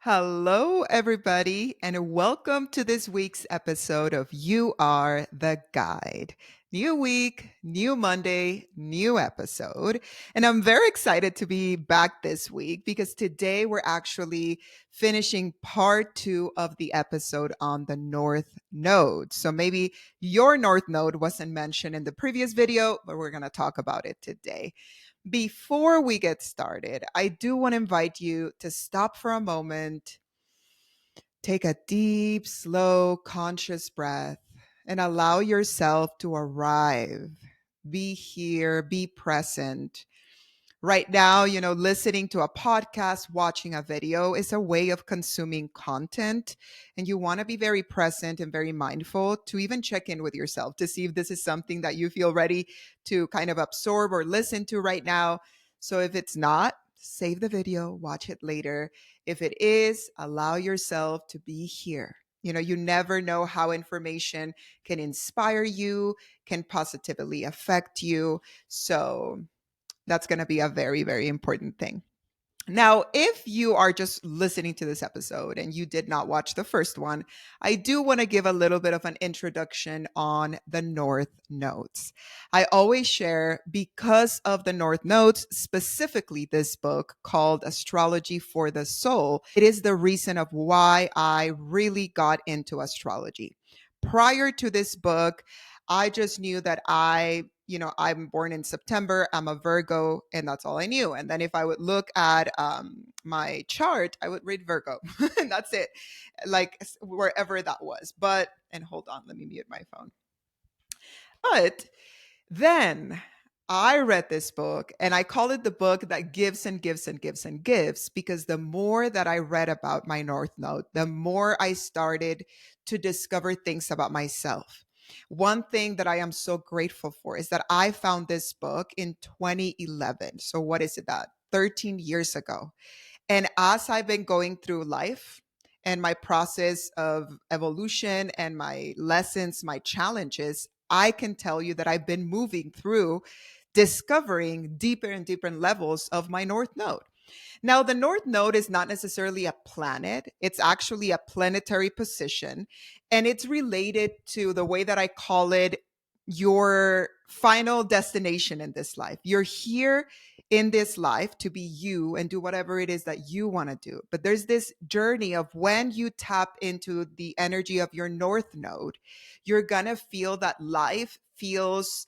Hello, everybody, and welcome to this week's episode of You Are the Guide. New week, new Monday, new episode. And I'm very excited to be back this week because today we're actually finishing part two of the episode on the North Node. So maybe your North Node wasn't mentioned in the previous video, but we're going to talk about it today. Before we get started, I do want to invite you to stop for a moment, take a deep, slow, conscious breath, and allow yourself to arrive. Be here, be present. Right now, listening to a podcast, watching a video is a way of consuming content. And you want to be very present and very mindful to even check in with yourself to see if this is something that you feel ready to kind of absorb or listen to right now. So if it's not, save the video, watch it later. If it is, allow yourself to be here. You never know how information can inspire you, can positively affect you. So that's going to be a very, very important thing. Now, if you are just listening to this episode and you did not watch the first one, I do want to give a little bit of an introduction on the North Nodes. I always share, because of the North Nodes, specifically this book called Astrology for the Soul, it is the reason of why I really got into astrology. Prior to this book, I just knew that I'm born in September, I'm a Virgo, and that's all I knew. And then if I would look at my chart, I would read Virgo, and that's it, like wherever that was. And hold on, let me mute my phone. But then I read this book and I call it the book that gives and gives and gives and gives, because the more that I read about my North Node, the more I started to discover things about myself. One thing that I am so grateful for is that I found this book in 2011. So what is it, that 13 years ago? And as I've been going through life and my process of evolution and my lessons, my challenges, I can tell you that I've been moving through discovering deeper and deeper levels of my North Node. Now, the North Node is not necessarily a planet, it's actually a planetary position. And it's related to the way that I call it your final destination in this life. You're here in this life to be you and do whatever it is that you want to do. But there's this journey of when you tap into the energy of your North Node, you're going to feel that life feels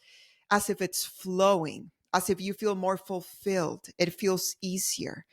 as if it's flowing, as if you feel more fulfilled. It feels easier.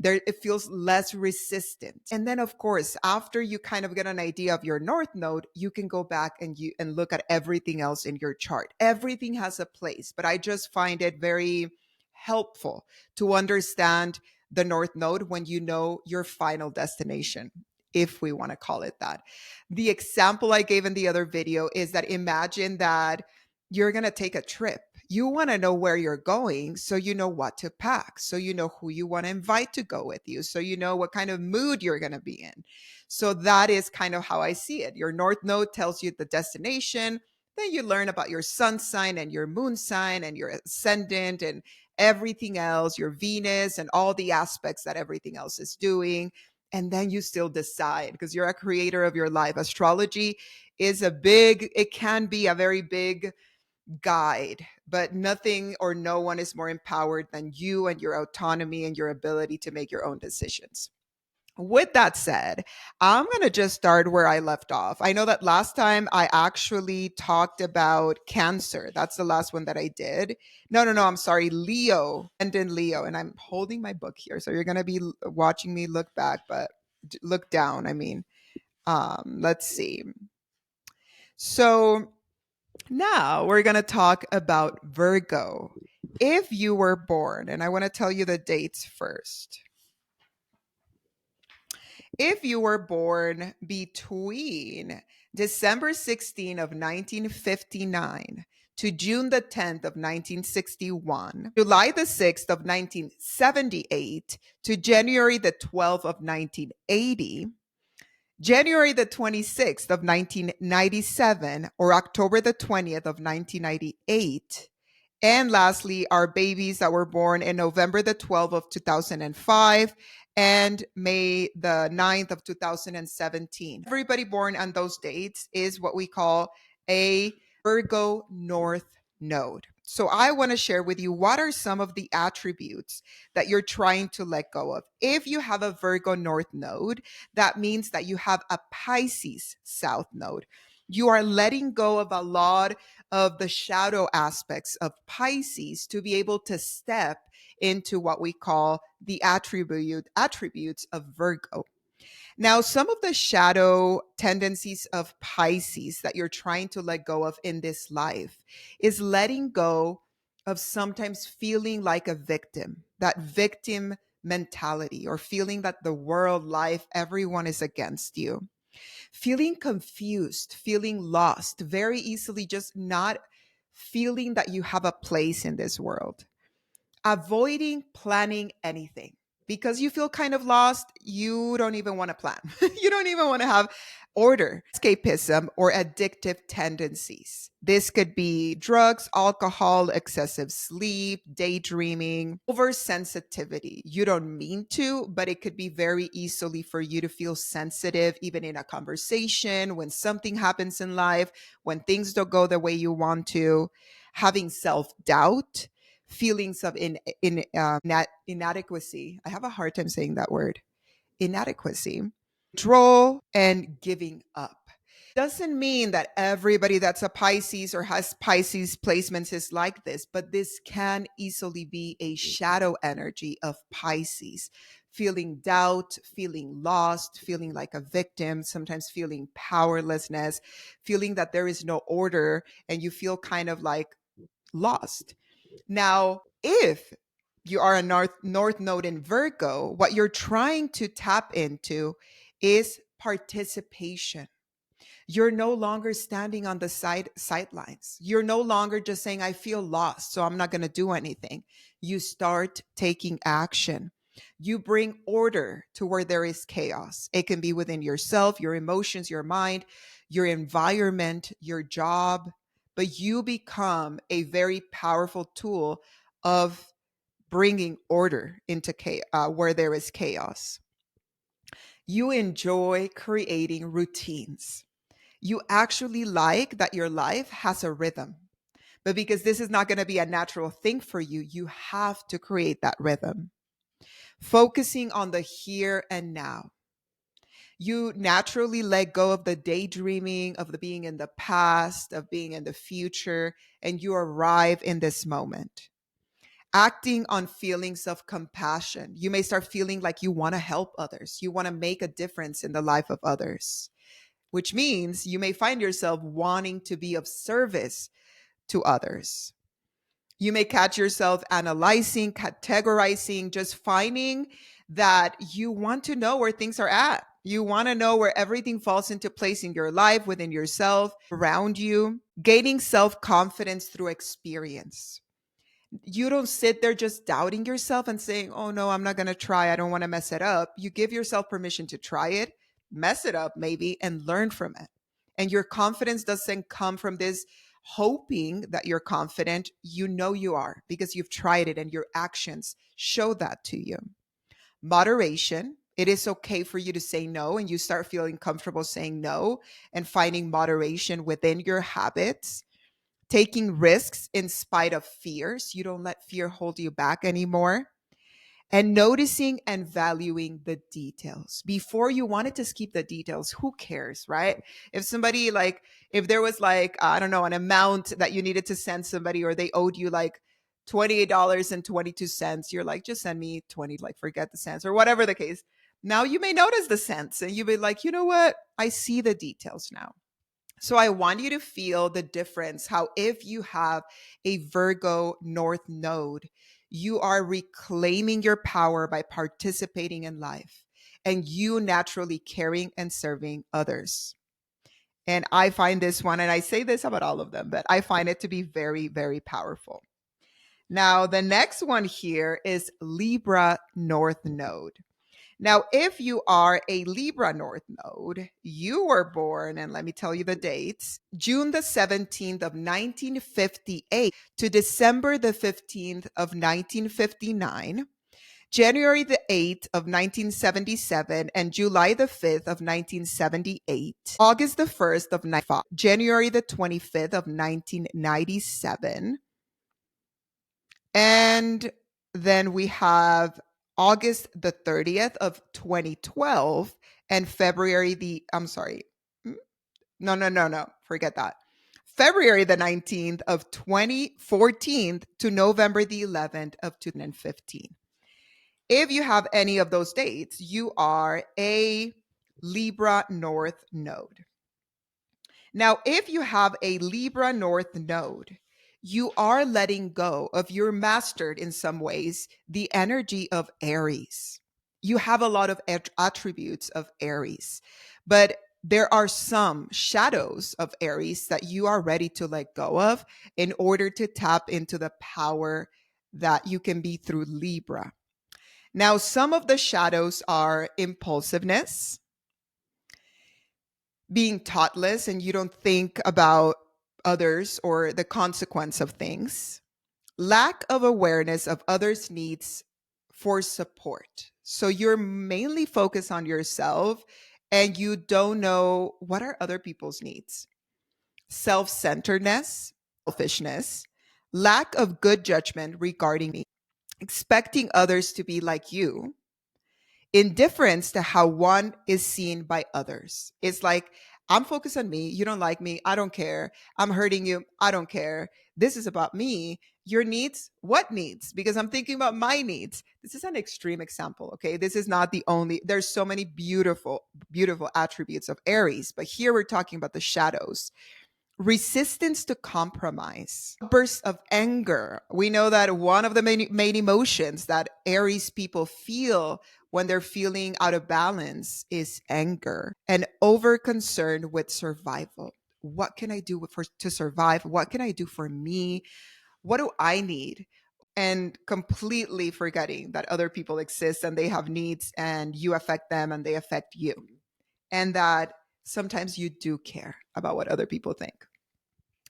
It feels less resistant. And then, of course, after you kind of get an idea of your North Node, you can go back and look at everything else in your chart. Everything has a place, but I just find it very helpful to understand the North Node when you know your final destination, if we want to call it that. The example I gave in the other video is that imagine that you're going to take a trip. You want to know where you're going, so you know what to pack, so you know who you want to invite to go with you, so you know what kind of mood you're going to be in. So that is kind of how I see it. Your North Node tells you the destination. Then you learn about your sun sign and your moon sign and your ascendant and everything else, your Venus and all the aspects that everything else is doing. And then you still decide, because you're a creator of your life. Astrology it can be a very big guide, but nothing or no one is more empowered than you and your autonomy and your ability to make your own decisions. With that said, I'm going to just start where I left off. I know that last time I actually talked about Cancer. That's the last one that I did. No, I'm sorry, Leo, and in Leo. And I'm holding my book here. So you're going to be watching me look back, but look down. Let's see. So now we're going to talk about Virgo. If you were born, and I want to tell you the dates first. If you were born between December 16 of 1959 to June the 10th of 1961, July the 6th of 1978 to January the 12th of 1980, January the 26th of 1997 or October the 20th of 1998, And lastly, our babies that were born in November the 12th of 2005 and May the 9th of 2017. Everybody born on those dates is what we call a Virgo North node. So I want to share with you what are some of the attributes that you're trying to let go of. If you have a Virgo North node, that means that you have a Pisces South node. You are letting go of a lot of the shadow aspects of Pisces to be able to step into what we call the attributes of Virgo. Now, some of the shadow tendencies of Pisces that you're trying to let go of in this life is letting go of sometimes feeling like a victim, that victim mentality, or feeling that the world, life, everyone is against you. Feeling confused, feeling lost, very easily just not feeling that you have a place in this world. Avoiding planning anything because you feel kind of lost. You don't even want to plan. You don't even want to have order. Escapism or addictive tendencies. This could be drugs, alcohol, excessive sleep, daydreaming, oversensitivity. You don't mean to, but it could be very easily for you to feel sensitive, even in a conversation, when something happens in life, when things don't go the way you want to. Having self doubt, feelings of inadequacy. I have a hard time saying that word. Inadequacy, withdrawal, and giving up. Doesn't mean that everybody that's a Pisces or has Pisces placements is like this, but this can easily be a shadow energy of Pisces. Feeling doubt, feeling lost, feeling like a victim, sometimes feeling powerlessness, feeling that there is no order and you feel kind of like lost. Now, if you are a north node in Virgo, what you're trying to tap into is participation. You're no longer standing on the sidelines. You're no longer just saying, I feel lost, so I'm not going to do anything. You start taking action. You bring order to where there is chaos. It can be within yourself, your emotions, your mind, your environment, your job, but you become a very powerful tool of bringing order into where there is chaos. You enjoy creating routines. You actually like that your life has a rhythm. But because this is not going to be a natural thing for you, you have to create that rhythm. Focusing on the here and now. You naturally let go of the daydreaming, of the being in the past, of being in the future, and you arrive in this moment. Acting on feelings of compassion. You may start feeling like you want to help others. You want to make a difference in the life of others, which means you may find yourself wanting to be of service to others. You may catch yourself analyzing, categorizing, just finding that you want to know where things are at. You want to know where everything falls into place in your life, within yourself, around you. Gaining self confidence through experience. You don't sit there just doubting yourself and saying, oh no, I'm not going to try. I don't want to mess it up. You give yourself permission to try it, mess it up maybe, and learn from it. And your confidence doesn't come from this hoping that you're confident. You know you are because you've tried it and your actions show that to you. Moderation. It is okay for you to say no, and you start feeling comfortable saying no and finding moderation within your habits. Taking risks in spite of fears. You don't let fear hold you back anymore. And noticing and valuing the details. Before you wanted to skip the details, who cares, right? If somebody if there was I don't know, an amount that you needed to send somebody or they owed you like $28.22, you're like, just send me 20, like forget the cents or whatever the case. Now you may notice the cents and you'll be like, you know what? I see the details now. So I want you to feel the difference, how if you have a Virgo North node, you are reclaiming your power by participating in life and you naturally caring and serving others. And I find this one, and I say this about all of them, but I find it to be very, very powerful. Now, the next one here is Libra North node. Now, if you are a Libra North Node, you were born, and let me tell you the dates, June the 17th of 1958 to December the 15th of 1959, January the 8th of 1977 and July the 5th of 1978, August the 1st of 95, January the 25th of 1997, and then we have August the 30th of 2012 and no, forget that. February the 19th of 2014 to November the 11th of 2015. If you have any of those dates, you are a Libra North Node. Now, if you have a Libra North Node, you are letting go of your mastered in some ways the energy of Aries. You have a lot of attributes of Aries, but there are some shadows of Aries that you are ready to let go of in order to tap into the power that you can be through Libra. Now, some of the shadows are impulsiveness, being thoughtless, and you don't think about others or the consequence of things, lack of awareness of others' needs for support. So you're mainly focused on yourself and you don't know what are other people's needs. Self-centeredness, selfishness, lack of good judgment regarding me, expecting others to be like you, indifference to how one is seen by others. It's like, I'm focused on me. You don't like me. I don't care. I'm hurting you. I don't care. This is about me. Your needs, what needs? Because I'm thinking about my needs. This is an extreme example, okay? This is not the only, there's so many beautiful, beautiful attributes of Aries, but here we're talking about the shadows. Resistance to compromise, bursts of anger. We know that one of the main emotions that Aries people feel when they're feeling out of balance is anger and over concern with survival. What can I do to survive? What can I do for me? What do I need? And completely forgetting that other people exist and they have needs and you affect them and they affect you. And that sometimes you do care about what other people think.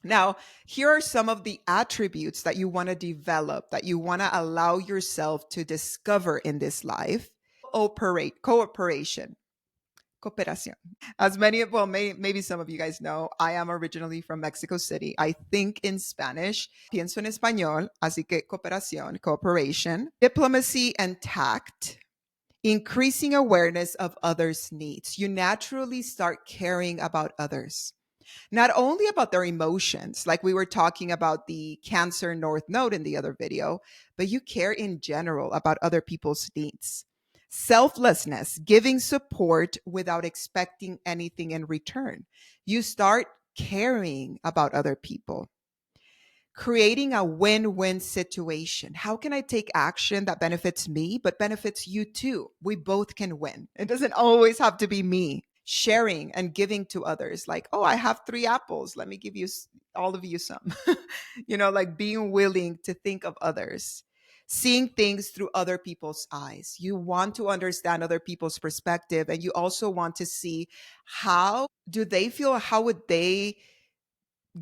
Now, here are some of the attributes that you want to develop, that you want to allow yourself to discover in this life. Cooperation. Cooperación. As many of, well, maybe some of you guys know, I am originally from Mexico City. I think in Spanish, pienso en español, así que cooperación, cooperation, diplomacy and tact, increasing awareness of others' needs. You naturally start caring about others. Not only about their emotions, like we were talking about the Cancer North Node in the other video, but you care in general about other people's needs. Selflessness, giving support without expecting anything in return. You start caring about other people. Creating a win-win situation. How can I take action that benefits me, but benefits you too? We both can win. It doesn't always have to be me. Sharing and giving to others, like, oh, I have 3 apples, let me give you all of you some. Like being willing to think of others, seeing things through other people's eyes. You want to understand other people's perspective, and you also want to see how do they feel, how would they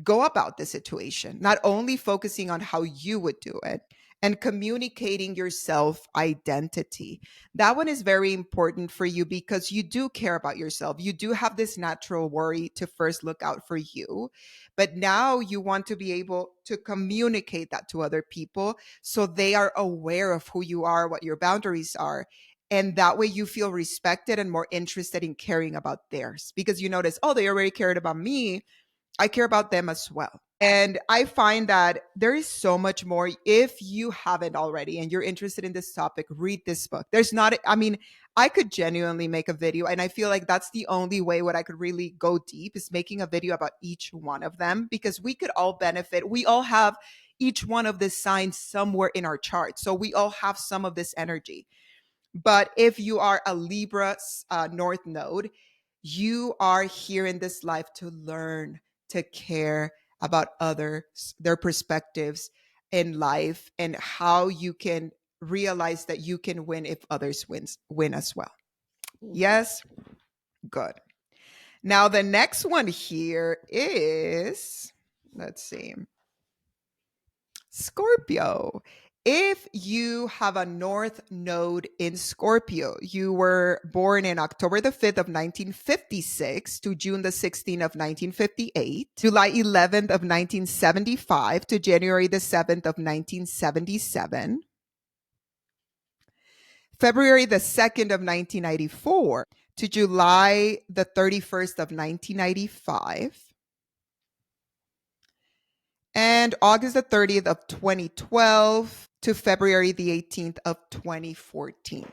go about the situation, not only focusing on how you would do it, and communicating your self identity. That one is very important for you because you do care about yourself. You do have this natural worry to first look out for you, but now you want to be able to communicate that to other people so they are aware of who you are, what your boundaries are. And that way you feel respected and more interested in caring about theirs because you notice, oh, they already cared about me. I care about them as well. And I find that there is so much more. If you haven't already and you're interested in this topic, read this book. There's not, I mean, I could genuinely make a video, and I feel like that's the only way what I could really go deep is making a video about each one of them, because we could all benefit. We all have each one of the signs somewhere in our chart. So we all have some of this energy. But if you are a Libra North Node, you are here in this life to learn to care about others, their perspectives in life, and how you can realize that you can win if others win as well. Yes? Good. Now, the next one here is, let's see, Scorpio. If you have a North Node in Scorpio, you were born in October the 5th of 1956 to June the 16th of 1958, July 11th of 1975 to January the 7th of 1977, February the 2nd of 1994 to July the 31st of 1995, and August the 30th of 2012 to February the 18th of 2014.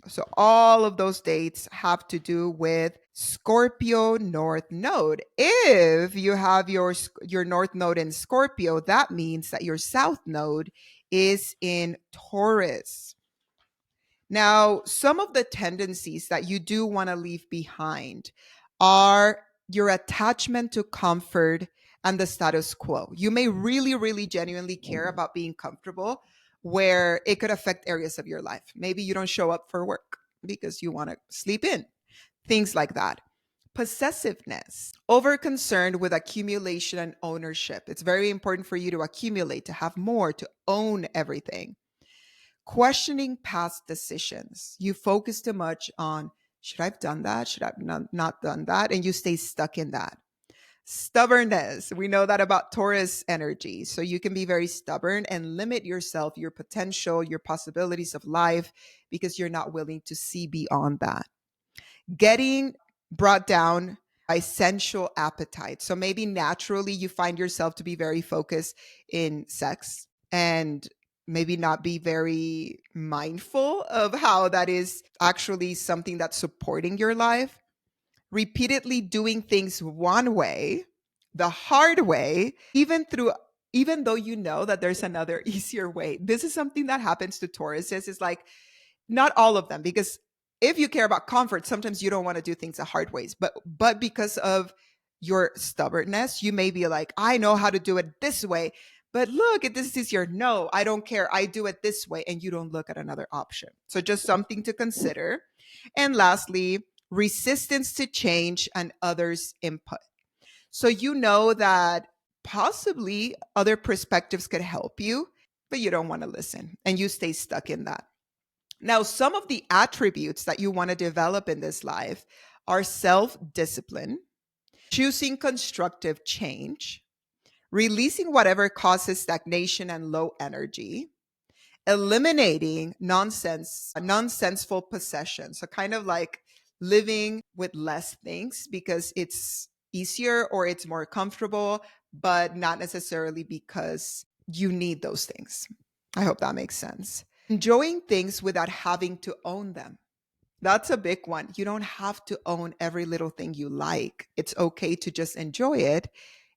So all of those dates have to do with Scorpio North Node. If you have your North Node in Scorpio, that means that your South Node is in Taurus. Now, some of the tendencies that you do want to leave behind are your attachment to comfort and the status quo. You may really, really genuinely care about being comfortable, where it could affect areas of your life. Maybe you don't show up for work because you want to sleep in, things like that. Possessiveness, over concerned with accumulation and ownership. It's very important for you to accumulate, to have more, to own everything. Questioning past decisions. You focus too much on, should I have done that? Should I have not done that? And you stay stuck in that. Stubbornness. We know that about Taurus energy. So you can be very stubborn and limit yourself, your potential, your possibilities of life, because you're not willing to see beyond that. Getting brought down by sensual appetite. So maybe naturally you find yourself to be very focused in sex and maybe not be very mindful of how that is actually something that's supporting your life. Repeatedly doing things one way, the hard way, even though you know that there's another easier way. This is something that happens to Tauruses. It's like, not all of them, because if you care about comfort, sometimes you don't want to do things the hard ways. But because of your stubbornness, you may be like, I know how to do it this way. But look, this is your no, I don't care. I do it this way. And you don't look at another option. So just something to consider. And lastly, resistance to change and others' input. So you know that possibly other perspectives could help you, but you don't want to listen and you stay stuck in that. Now, some of the attributes that you want to develop in this life are self-discipline, choosing constructive change, releasing whatever causes stagnation and low energy, eliminating nonsenseful possessions. So kind of like living with less things because it's easier or it's more comfortable, but not necessarily because you need those things. I hope that makes sense. Enjoying things without having to own them. That's a big one. You don't have to own every little thing you like. It's okay to just enjoy it,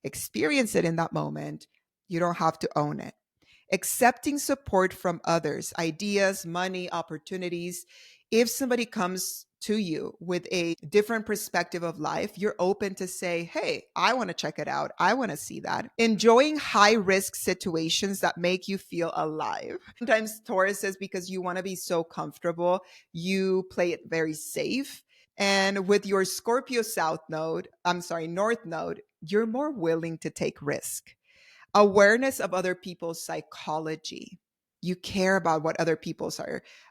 experience it in that moment. You don't have to own it. Accepting support from others, ideas, money, opportunities. If somebody comes to you with a different perspective of life, you're open to say, hey, I want to check it out. I want to see that. Enjoying high risk situations that make you feel alive. Sometimes Taurus says, because you want to be so comfortable, you play it very safe. And with your Scorpio North Node, you're more willing to take risk. Awareness of other people's psychology. You care about what other people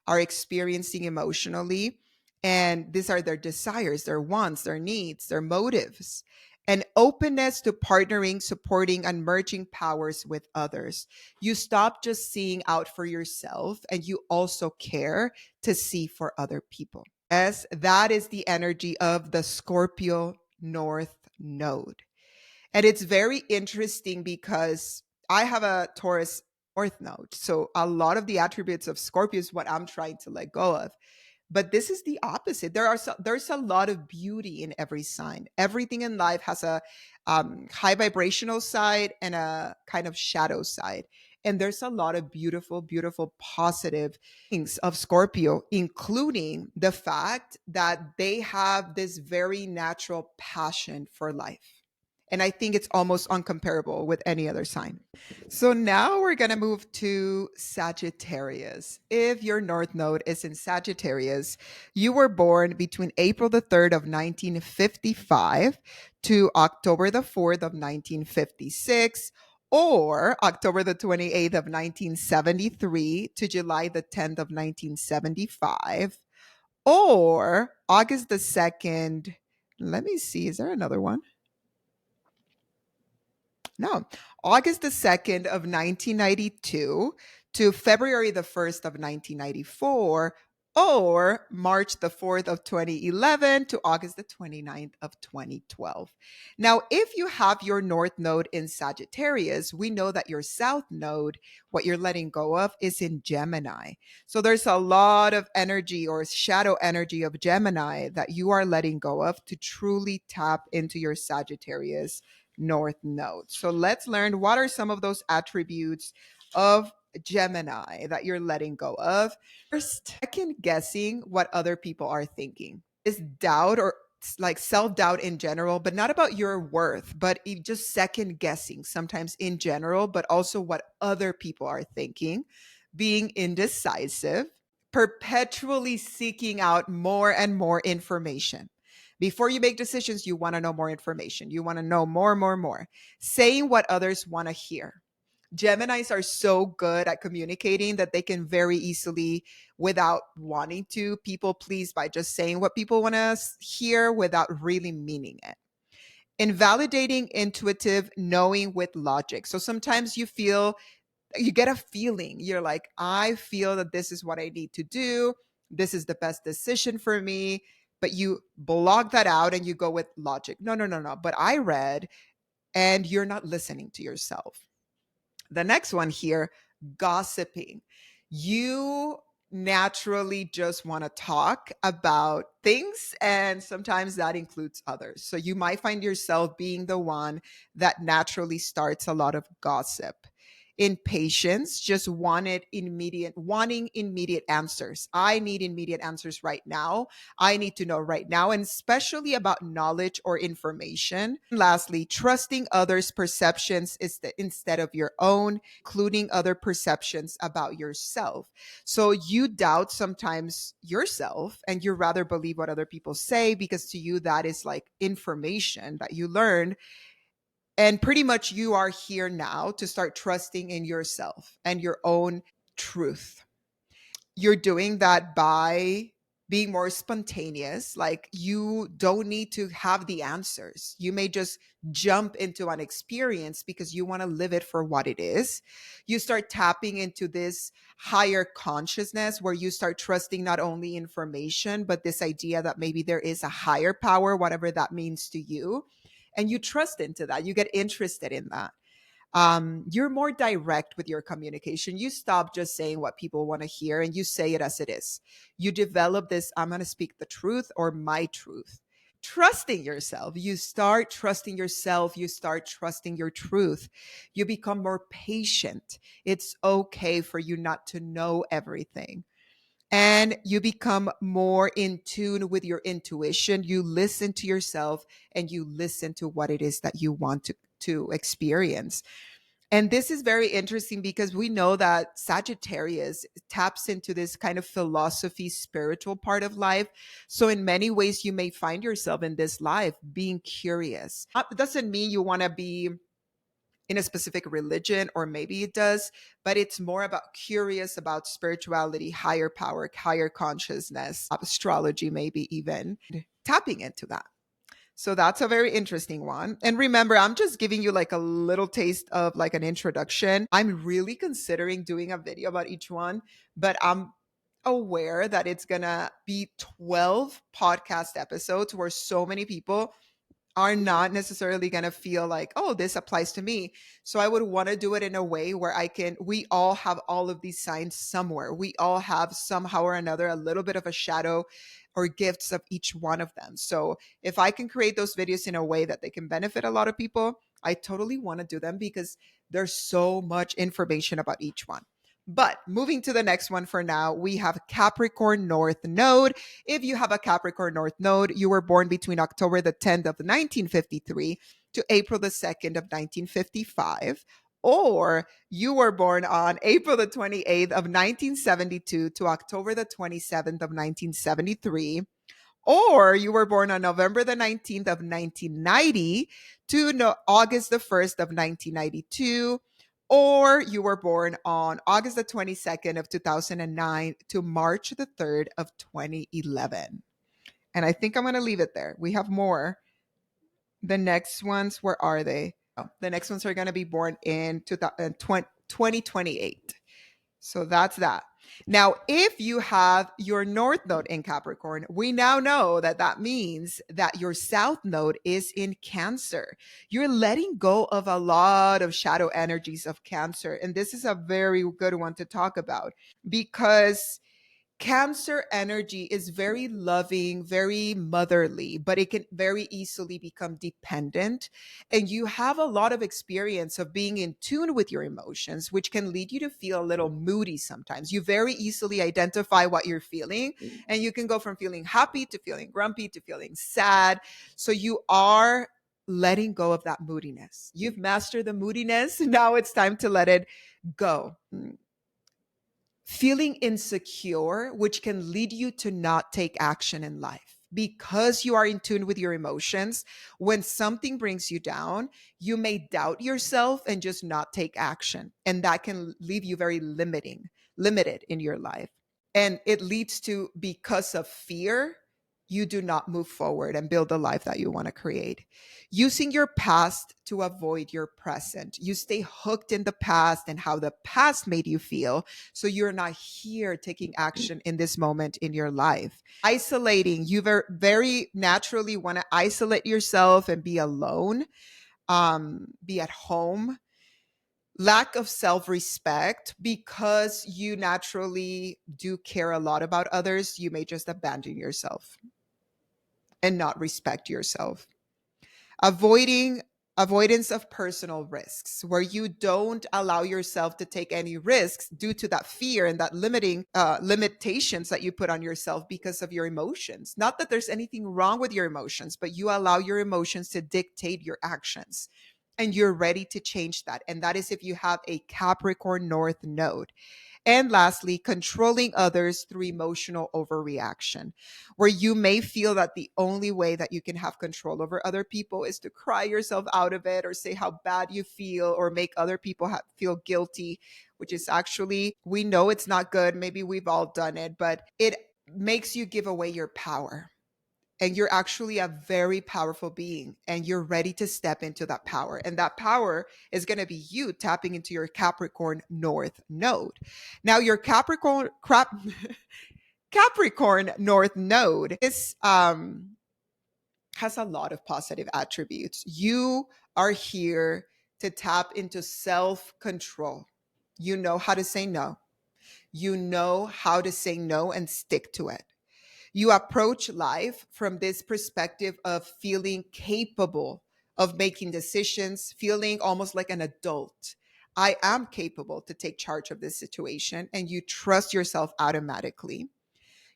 are experiencing emotionally. And these are their desires, their wants, their needs, their motives. And openness to partnering, supporting, and merging powers with others. You stop just seeing out for yourself and you also care to see for other people. Yes, that is the energy of the Scorpio North Node. And it's very interesting because I have a Taurus North Node. So a lot of the attributes of Scorpio is what I'm trying to let go of. But this is the opposite. There's a lot of beauty in every sign. Everything in life has a high vibrational side and a kind of shadow side. And there's a lot of beautiful, beautiful, positive things of Scorpio, including the fact that they have this very natural passion for life. And I think it's almost uncomparable with any other sign. So now we're going to move to Sagittarius. If your North Node is in Sagittarius, you were born between April the 3rd of 1955 to October the 4th of 1956, or October the 28th of 1973 to July the 10th of 1975, or August the 2nd. Let me see, is there another one? No, August the 2nd of 1992 to February the 1st of 1994, or March the 4th of 2011 to August the 29th of 2012. Now, if you have your North Node in Sagittarius, we know that your South Node, what you're letting go of, is in Gemini. So there's a lot of energy or shadow energy of Gemini that you are letting go of to truly tap into your Sagittarius North Node. So let's learn what are some of those attributes of Gemini that you're letting go of. First, second guessing what other people are thinking is doubt or like self-doubt in general, but not about your worth, but just second guessing sometimes in general, but also what other people are thinking, being indecisive, perpetually seeking out more and more information. Before you make decisions, you want to know more information. You want to know more. Saying what others want to hear. Geminis are so good at communicating that they can very easily, without wanting to, people please by just saying what people want to hear without really meaning it. Invalidating intuitive knowing with logic. So sometimes you get a feeling. You're like, I feel that this is what I need to do. This is the best decision for me. But you block that out and you go with logic. No. But I read, and you're not listening to yourself. The next one here, gossiping. You naturally just want to talk about things, and sometimes that includes others. So you might find yourself being the one that naturally starts a lot of gossip. Impatience, just wanting immediate answers. I need immediate answers right now. I need to know right now, and especially about knowledge or information. And lastly, trusting others' perceptions instead of your own, including other perceptions about yourself. So you doubt sometimes yourself and you rather believe what other people say because to you that is like information that you learned. And pretty much you are here now to start trusting in yourself and your own truth. You're doing that by being more spontaneous. Like you don't need to have the answers. You may just jump into an experience because you want to live it for what it is. You start tapping into this higher consciousness where you start trusting not only information, but this idea that maybe there is a higher power, whatever that means to you. And you trust into that. You get interested in that. You're more direct with your communication. You stop just saying what people want to hear and you say it as it is. You develop this, I'm going to speak the truth or my truth. Trusting yourself. You start trusting yourself. You start trusting your truth. You become more patient. It's okay for you not to know everything. And you become more in tune with your intuition. You listen to yourself and you listen to what it is that you want to experience. And this is very interesting because we know that Sagittarius taps into this kind of philosophy, spiritual part of life. So, in many ways, you may find yourself in this life being curious. It doesn't mean you want to be in a specific religion, or maybe it does, but it's more about curious about spirituality, higher power, higher consciousness, astrology, maybe even tapping into that. So that's a very interesting one. And remember, I'm just giving you like a little taste of like an introduction. I'm really considering doing a video about each one, but I'm aware that it's going to be 12 podcast episodes where so many people are not necessarily going to feel like, oh, this applies to me. So I would want to do it in a way where we all have all of these signs somewhere. We all have somehow or another a little bit of a shadow or gifts of each one of them. So if I can create those videos in a way that they can benefit a lot of people, I totally want to do them because there's so much information about each one. But moving to the next one for now, we have Capricorn North Node. If you have a Capricorn North Node, you were born between October the 10th of 1953 to April the 2nd of 1955, or you were born on April the 28th of 1972 to October the 27th of 1973, or you were born on November the 19th of 1990 to August the 1st of 1992, or you were born on August the 22nd of 2009 to March the 3rd of 2011. And I think I'm going to leave it there. We have more. The next ones, where are they? Oh, the next ones are going to be born in 2028. So that's that. Now, if you have your North Node in Capricorn, we now know that that means that your South Node is in Cancer. You're letting go of a lot of shadow energies of Cancer. And this is a very good one to talk about, because Cancer energy is very loving, very motherly, but it can very easily become dependent. And you have a lot of experience of being in tune with your emotions, which can lead you to feel a little moody sometimes. You very easily identify what you're feeling, and you can go from feeling happy to feeling grumpy to feeling sad. So you are letting go of that moodiness. You've mastered the moodiness. Now it's time to let it go. Feeling insecure, which can lead you to not take action in life because you are in tune with your emotions. When something brings you down, you may doubt yourself and just not take action. And that can leave you very limited in your life. And it leads to, because of fear, you do not move forward and build the life that you want to create. Using your past to avoid your present. You stay hooked in the past and how the past made you feel. So you're not here taking action in this moment in your life. Isolating, you very naturally want to isolate yourself and be alone, be at home. Lack of self-respect, because you naturally do care a lot about others, you may just abandon yourself and not respect yourself. Avoidance of personal risks, where you don't allow yourself to take any risks due to that fear and that limiting limitations that you put on yourself because of your emotions. Not that there's anything wrong with your emotions, but you allow your emotions to dictate your actions, and you're ready to change that. And that is if you have a Capricorn North Node. And lastly, controlling others through emotional overreaction, where you may feel that the only way that you can have control over other people is to cry yourself out of it, or say how bad you feel, or make other people feel guilty, which is actually, we know it's not good. Maybe we've all done it, but it makes you give away your power. And you're actually a very powerful being, and you're ready to step into that power. And that power is going to be you tapping into your Capricorn North Node. Now, your Capricorn North Node has a lot of positive attributes. You are here to tap into self-control. You know how to say no. You know how to say no and stick to it. You approach life from this perspective of feeling capable of making decisions, feeling almost like an adult. I am capable to take charge of this situation, and you trust yourself automatically.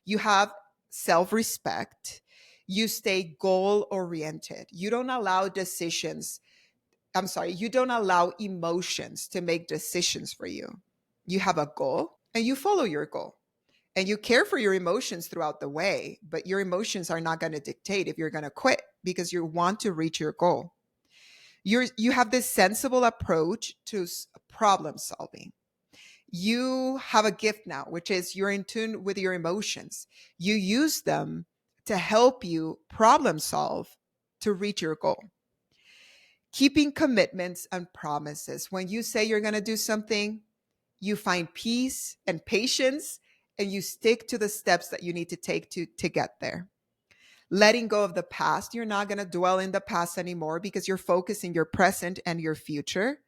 You have self respect. You stay goal oriented. You don't allow you don't allow emotions to make decisions for you. You have a goal and you follow your goal. And you care for your emotions throughout the way, but your emotions are not going to dictate if you're going to quit, because you want to reach your goal. You have this sensible approach to problem solving. You have a gift now, which is you're in tune with your emotions. You use them to help you problem solve to reach your goal. Keeping commitments and promises. When you say you're going to do something, you find peace and patience, and you stick to the steps that you need to take to get there. Letting go of the past. You're not going to dwell in the past anymore, because you're focusing your present and your future.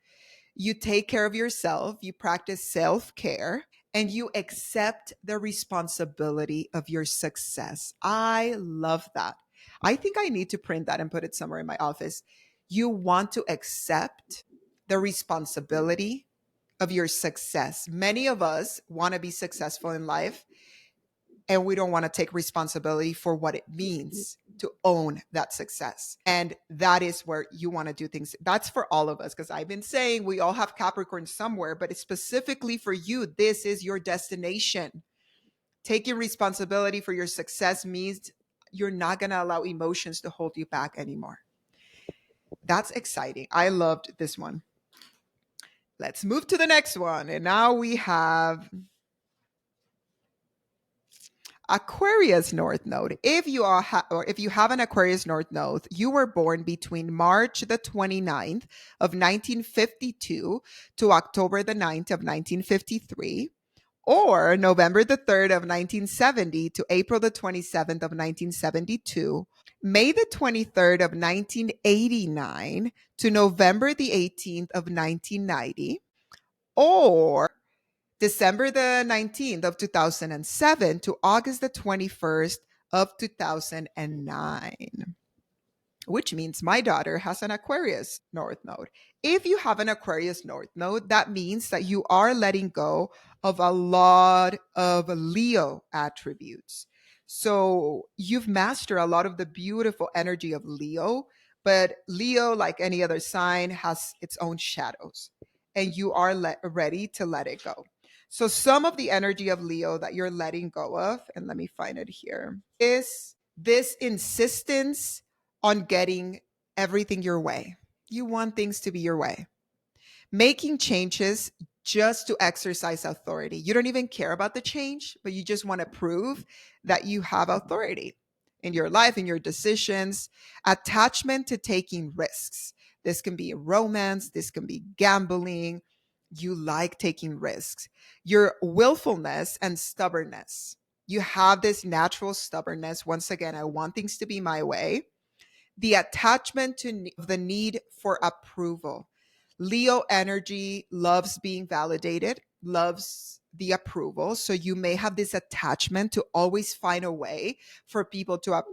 You take care of yourself. You practice self-care, and you accept the responsibility of your success. I love that. I think I need to print that and put it somewhere in my office. You want to accept the responsibility of your success. Many of us want to be successful in life, and we don't want to take responsibility for what it means to own that success. And that is where you want to do things. That's for all of us, because I've been saying we all have Capricorn somewhere, but it's specifically for you. This is your destination. Taking responsibility for your success means you're not going to allow emotions to hold you back anymore. That's exciting. I loved this one. Let's move to the next one. And now we have Aquarius North Node. If you are or if you have an Aquarius North Node, you were born between March the 29th of 1952 to October the 9th of 1953, or November the 3rd of 1970 to April the 27th of 1972, May the 23rd of 1989 to November the 18th of 1990, or December the 19th of 2007 to August the 21st of 2009, which means my daughter has an Aquarius North Node. If you have an Aquarius North Node, that means that you are letting go of a lot of Leo attributes. So you've mastered a lot of the beautiful energy of Leo, but Leo, like any other sign, has its own shadows, and you are ready to let it go. So some of the energy of Leo that you're letting go of, and let me find it here, is this insistence on getting everything your way. You want things to be your way. Making changes just to exercise authority. You don't even care about the change, but you just want to prove that you have authority in your life, in your decisions. Attachment to taking risks. This can be romance, this can be gambling. You like taking risks. Your willfulness and stubbornness. You have this natural stubbornness. Once again, I want things to be my way. The attachment to the need for approval. Leo energy loves being validated, loves the approval. So you may have this attachment to always find a way for people to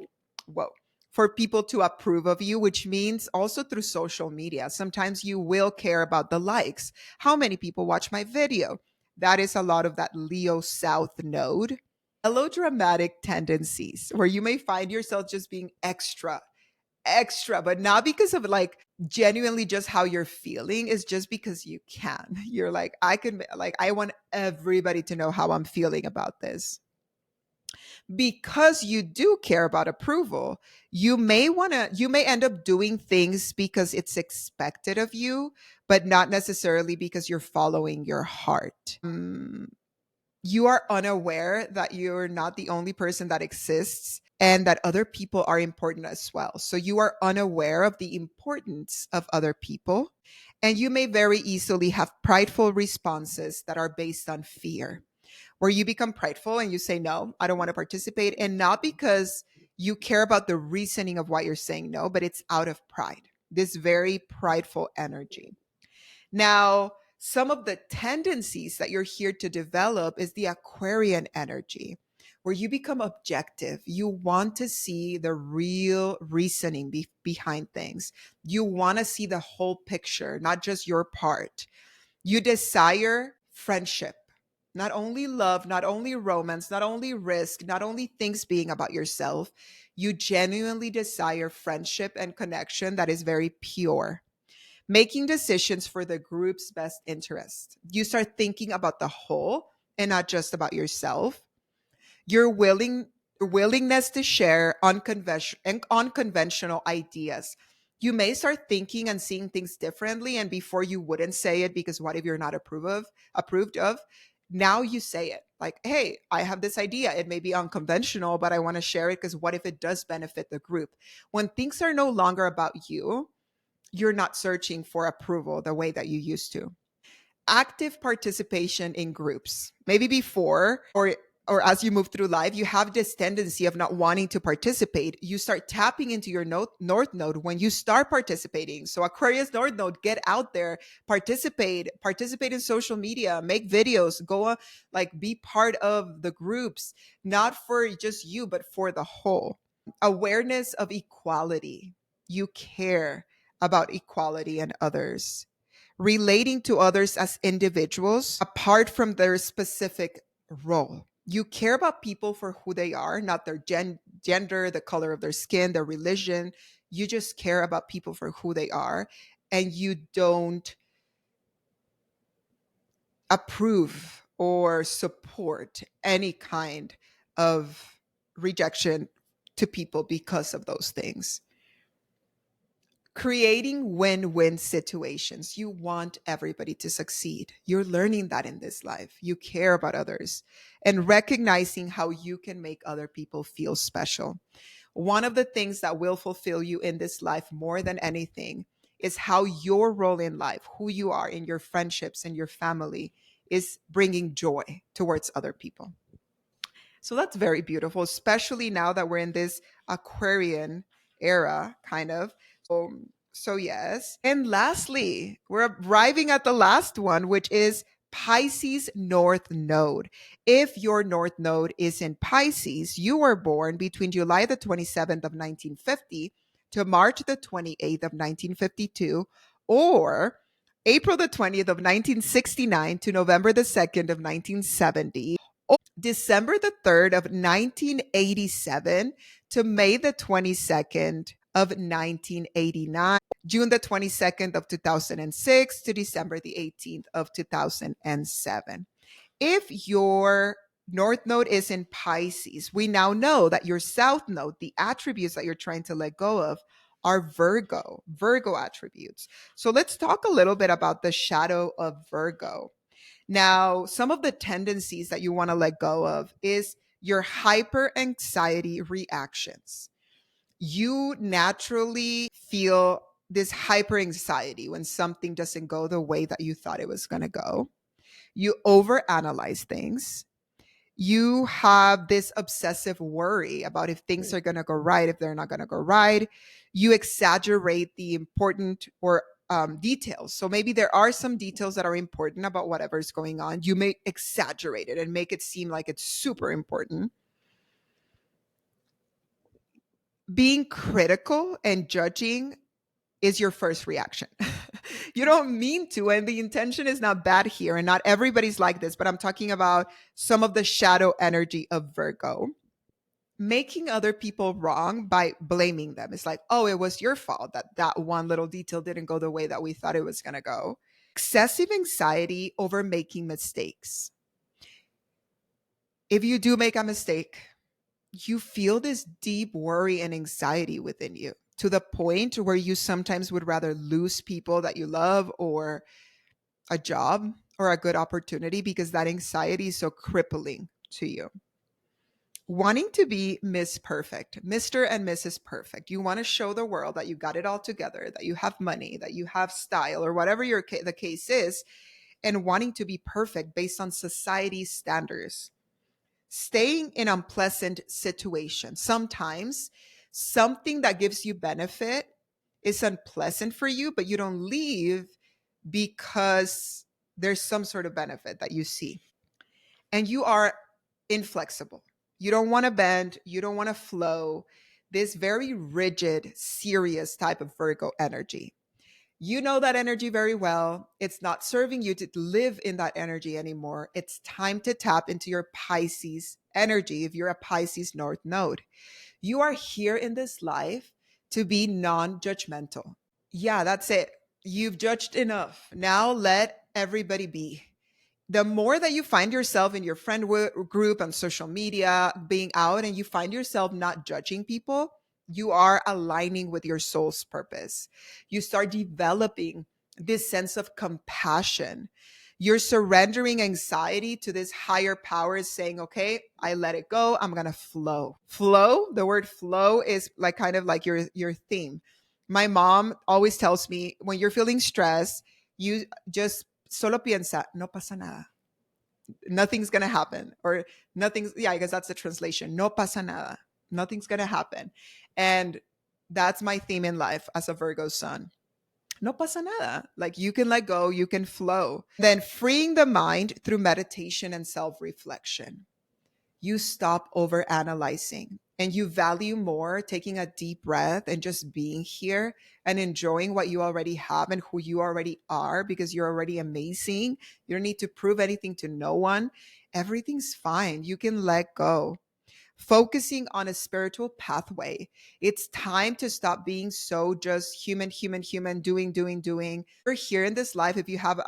for people to approve of you, which means also through social media. Sometimes you will care about the likes. How many people watch my video? That is a lot of that Leo South node. Melodramatic tendencies, where you may find yourself just being extra, but not because of like genuinely just how you're feeling. Is just because you can. You're like, I want everybody to know how I'm feeling about this. Because you do care about approval, you may end up doing things because it's expected of you, but not necessarily because you're following your heart. You are unaware that you're not the only person that exists and that other people are important as well. So you are unaware of the importance of other people. And you may very easily have prideful responses that are based on fear, where you become prideful and you say, no, I don't want to participate. And not because you care about the reasoning of why you're saying no, but it's out of pride, this very prideful energy. Now, some of the tendencies that you're here to develop is the Aquarian energy, where you become objective. You want to see the real reasoning behind things. You want to see the whole picture, not just your part. You desire friendship, not only love, not only romance, not only risk, not only things being about yourself. You genuinely desire friendship and connection that is very pure, making decisions for the group's best interest. You start thinking about the whole and not just about yourself. Your willingness to share unconventional ideas. You may start thinking and seeing things differently, and before you wouldn't say it because what if you're not approved of? Now you say it. Like, hey, I have this idea. It may be unconventional, but I want to share it because what if it does benefit the group? When things are no longer about you, you're not searching for approval the way that you used to. Active participation in groups. Maybe before or as you move through life, you have this tendency of not wanting to participate. You start tapping into your North Node when you start participating. So Aquarius North Node, get out there, participate in social media, make videos, go on, like be part of the groups, not for just you, but for the whole. Awareness of equality. You care about equality and others. Relating to others as individuals apart from their specific role. You care about people for who they are, not their gender, the color of their skin, their religion. You just care about people for who they are, and you don't approve or support any kind of rejection to people because of those things. Creating win-win situations. You want everybody to succeed. You're learning that in this life. You care about others and recognizing how you can make other people feel special. One of the things that will fulfill you in this life more than anything is how your role in life, who you are in your friendships and your family, is bringing joy towards other people. So that's very beautiful, especially now that we're in this Aquarian era, kind of. So yes. And lastly, we're arriving at the last one, which is Pisces North Node. If your North Node is in Pisces, you were born between July the 27th of 1950 to March the 28th of 1952, or April the 20th of 1969 to November the 2nd of 1970, December the 3rd of 1987 to May the 22nd of 1989, June the 22nd of 2006 to December the 18th of 2007. If your North Node is in Pisces, we now know that your South Node, the attributes that you're trying to let go of, are Virgo attributes. So let's talk a little bit about the shadow of Virgo. Now, some of the tendencies that you want to let go of is your hyper anxiety reactions. You naturally feel this hyper anxiety when something doesn't go the way that you thought it was going to go. You overanalyze things. You have this obsessive worry about if things are going to go right, if they're not going to go right. You exaggerate the important or details. So maybe there are some details that are important about whatever's going on. You may exaggerate it and make it seem like it's super important. Being critical and judging is your first reaction. You don't mean to, and the intention is not bad here, and not everybody's like this, but I'm talking about some of the shadow energy of Virgo. Making other people wrong by blaming them. It's like, oh, it was your fault that that one little detail didn't go the way that we thought it was going to go. Excessive anxiety over making mistakes. If you do make a mistake, you feel this deep worry and anxiety within you, to the point where you sometimes would rather lose people that you love or a job or a good opportunity because that anxiety is so crippling to you. Wanting to be Miss Perfect, Mr. and Mrs. Perfect. You want to show the world that you got it all together, that you have money, that you have style, or whatever the case is, and wanting to be perfect based on society's standards. Staying in unpleasant situations. Sometimes something that gives you benefit is unpleasant for you, but you don't leave because there's some sort of benefit that you see. And you are inflexible. You don't want to bend, you don't want to flow. This very rigid, serious type of Virgo energy. You know that energy very well. It's not serving you to live in that energy anymore. It's time to tap into your Pisces energy if you're a Pisces North Node. You are here in this life to be non judgmental. Yeah, that's it. You've judged enough. Now let everybody be. The more that you find yourself in your friend group on social media, being out, and you find yourself not judging people, you are aligning with your soul's purpose. You start developing this sense of compassion. You're surrendering anxiety to this higher power, saying, okay, I let it go. I'm going to flow. Flow, the word flow is like kind of like your theme. My mom always tells me when you're feeling stressed, you just solo piensa, no pasa nada. Nothing's going to happen. Or nothing's, yeah, I guess that's the translation. No pasa nada. Nothing's going to happen. And that's my theme in life as a Virgo sun. No pasa nada. Like you can let go, you can flow. Then freeing the mind through meditation and self reflection. You stop over analyzing and you value more taking a deep breath and just being here and enjoying what you already have and who you already are, because you're already amazing. You don't need to prove anything to no one. everything's fine. You can let go. Focusing on a spiritual pathway. It's time to stop being so just human, human, human, doing. We're here in this life, if you have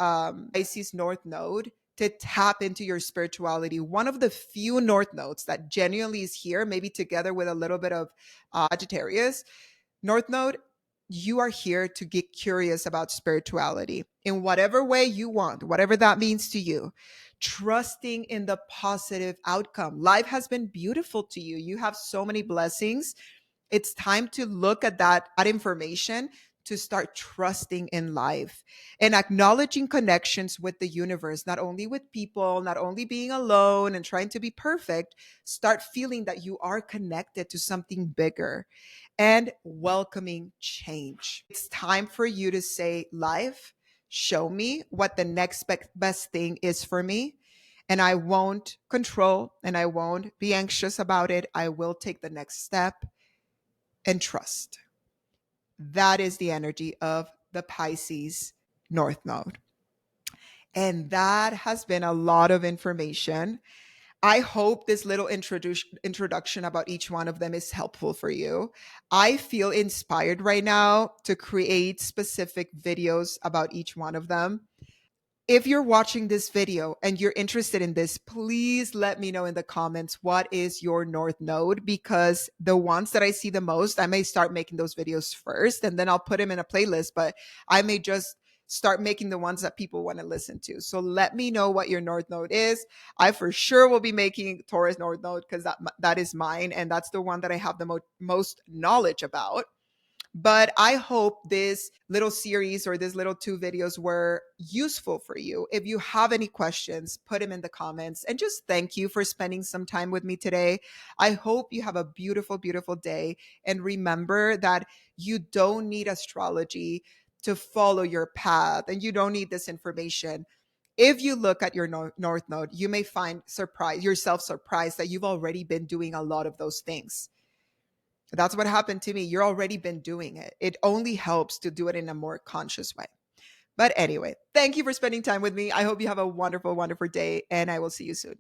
Pisces North Node, to tap into your spirituality. One of the few North Nodes that genuinely is here, maybe together with a little bit of Sagittarius, North Node, you are here to get curious about spirituality in whatever way you want, whatever that means to you. Trusting in the positive outcome. Life has been beautiful to you. You have so many blessings. It's time to look at that information, to start trusting in life and acknowledging connections with the universe, not only with people, not only being alone and trying to be perfect. Start feeling that you are connected to something bigger and welcoming change. It's time for you to say, life, show me what the next best thing is for me. And I won't control and I won't be anxious about it. I will take the next step and trust. That is the energy of the Pisces North Node. And that has been a lot of information. I hope this little introduction about each one of them is helpful for you. I feel inspired right now to create specific videos about each one of them. If you're watching this video and you're interested in this, please let me know in the comments what is your North Node, because the ones that I see the most, I may start making those videos first and then I'll put them in a playlist, but I may just start making the ones that people want to listen to. So let me know what your North Node is. I for sure will be making Taurus North Node because that is mine and that's the one that I have the most knowledge about. But I hope this little series or these little 2 videos were useful for you. If you have any questions, put them in the comments. And just thank you for spending some time with me today. I hope you have a beautiful, beautiful day. And remember that you don't need astrology to follow your path, and you don't need this information. If you look at your North Node, you may find yourself surprised that you've already been doing a lot of those things. That's what happened to me. You're already been doing it. It only helps to do it in a more conscious way. But anyway, thank you for spending time with me. I hope you have a wonderful, wonderful day, and I will see you soon.